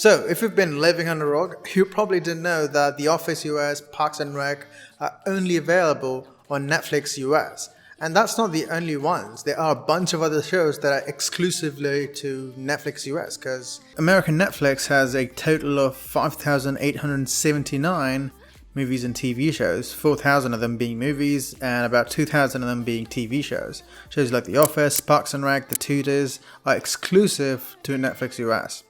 So, if you've been living under a rock, you probably didn't know that The Office US, Parks and Rec are only available on Netflix US. And that's not the only ones. There are a bunch of other shows that are exclusively to Netflix US, because American Netflix has a total of 5,879 movies and TV shows, 4,000 of them being movies and about 2,000 of them being TV shows. Shows like The Office, Parks and Rec, The TUDORS are exclusive to Netflix US.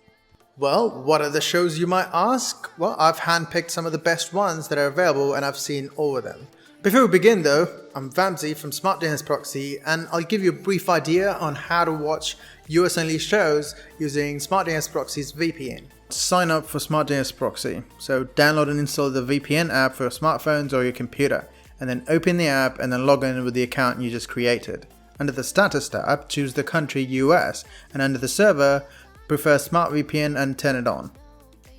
Well, what are the shows, you might ask? Well, I've handpicked some of the best ones that are available and I've seen all of them. Before we begin though, I'm Vamsi from Smart DNS Proxy, and I'll give you a brief idea on how to watch US only shows using Smart DNS Proxy's VPN. Sign up for Smart DNS Proxy. So download and install the VPN app for your smartphones or your computer, and then open the app and then log in with the account you just created. Under the status tab, choose the country US, and under the server, prefer Smart VPN and turn it on.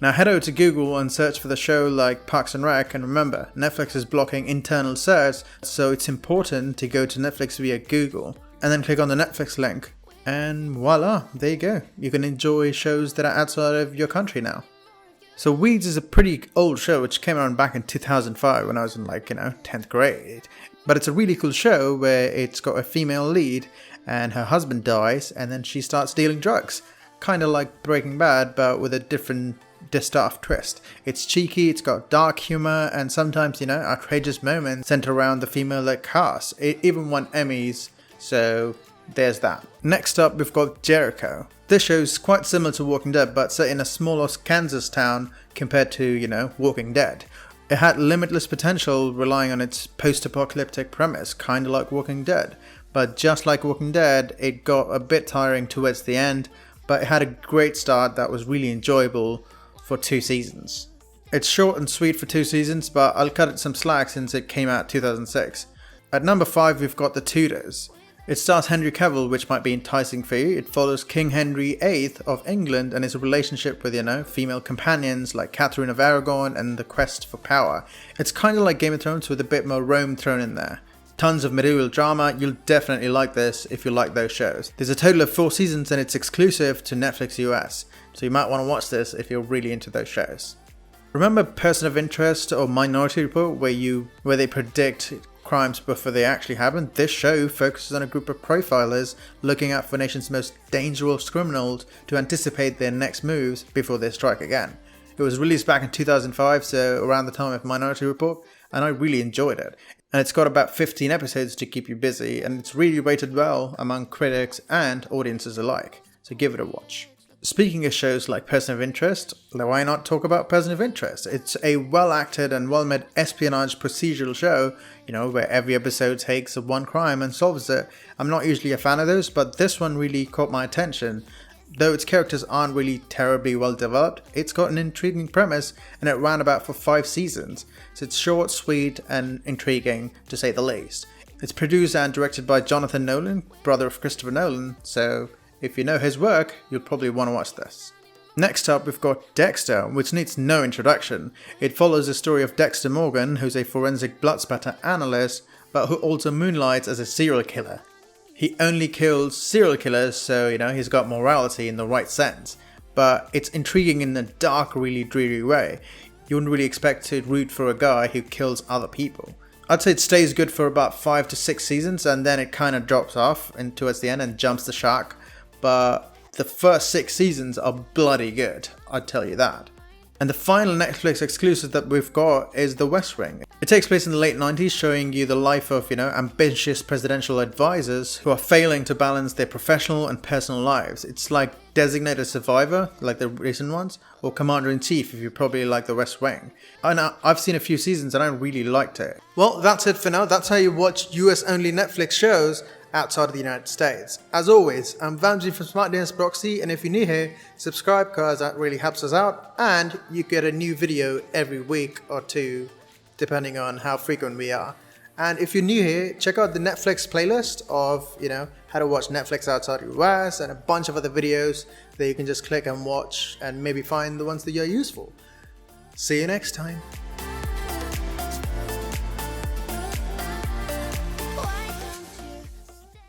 Now head over to Google and search for the show like Parks and Rec, and remember, Netflix is blocking internal search, so it's important to go to Netflix via Google, and then click on the Netflix link. And voila, there you go. You can enjoy shows that are outside of your country now. So Weeds is a pretty old show which came around back in 2005 when I was in 10th grade. But it's a really cool show where it's got a female lead and her husband dies and then she starts dealing drugs. Kind of like Breaking Bad, but with a different distaff twist. It's cheeky, it's got dark humor, and sometimes, outrageous moments centered around the female-led cast. It even won Emmys, so there's that. Next up, we've got JERICHO. This show's quite similar to Walking Dead, but set in a smaller Kansas town compared to, Walking Dead. It had limitless potential, relying on its post-apocalyptic premise, kind of like Walking Dead. But just like Walking Dead, it got a bit tiring towards the end, but it had a great start that was really enjoyable for 2 seasons. It's short and sweet for 2 seasons, but I'll cut it some slack since it came out 2006. At number 5, we've got The TUDORS. It stars Henry Cavill, which might be enticing for you. It follows King Henry VIII of England and his relationship with, female companions like Catherine of Aragon and the quest for power. It's kind of like Game of Thrones with a bit more Rome thrown in there. Tons of medieval drama. You'll definitely like this if you like those shows. There's a total of 4 seasons and it's exclusive to Netflix US, so you might want to watch this if you're really into those shows. Remember Person of Interest or Minority Report where they predict crimes before they actually happen? This show focuses on a group of profilers looking out for nation's most dangerous criminals to anticipate their next moves before they strike again. It was released back in 2005, so around the time of Minority Report, and I really enjoyed it. And it's got about 15 episodes to keep you busy, and it's really rated well among critics and audiences alike, so give it a watch. Speaking of shows like Person of Interest, why not talk about Person of Interest? It's a well-acted and well-made espionage procedural show, where every episode takes one crime and solves it. I'm not usually a fan of those, but this one really caught my attention. Though its characters aren't really terribly well developed, it's got an intriguing premise and it ran about for 5 seasons. So it's short, sweet and intriguing to say the least. It's produced and directed by Jonathan Nolan, brother of Christopher Nolan, so if you know his work, you'll probably want to watch this. Next up, we've got Dexter, which needs no introduction. It follows the story of Dexter Morgan, who's a forensic blood spatter analyst, but who also moonlights as a serial killer. He only kills serial killers, so he's got morality in the right sense. But it's intriguing in a dark, really dreary way. You wouldn't really expect to root for a guy who kills other people. I'd say it stays good for about 5 to 6 seasons, and then it kind of drops off towards the end and jumps the shark. But the first 6 seasons are bloody good, I'd tell you that. And the final Netflix exclusive that we've got is The West Wing. It takes place in the late 90s, showing you the life of, ambitious presidential advisors who are failing to balance their professional and personal lives. It's like Designated Survivor, like the recent ones, or Commander-in-Chief if you probably like The West Wing. And I've seen a few seasons and I really liked it. Well, that's it for now. That's how you watch US only Netflix shows outside of the United States. As always, I'm Vamsi from Smart DNS Proxy, and if you're new here, subscribe because that really helps us out, and you get a new video every week or 2, depending on how frequent we are. And if you're new here, check out the Netflix playlist of, how to watch Netflix outside the US, and a bunch of other videos that you can just click and watch and maybe find the ones that you're useful. See you next time.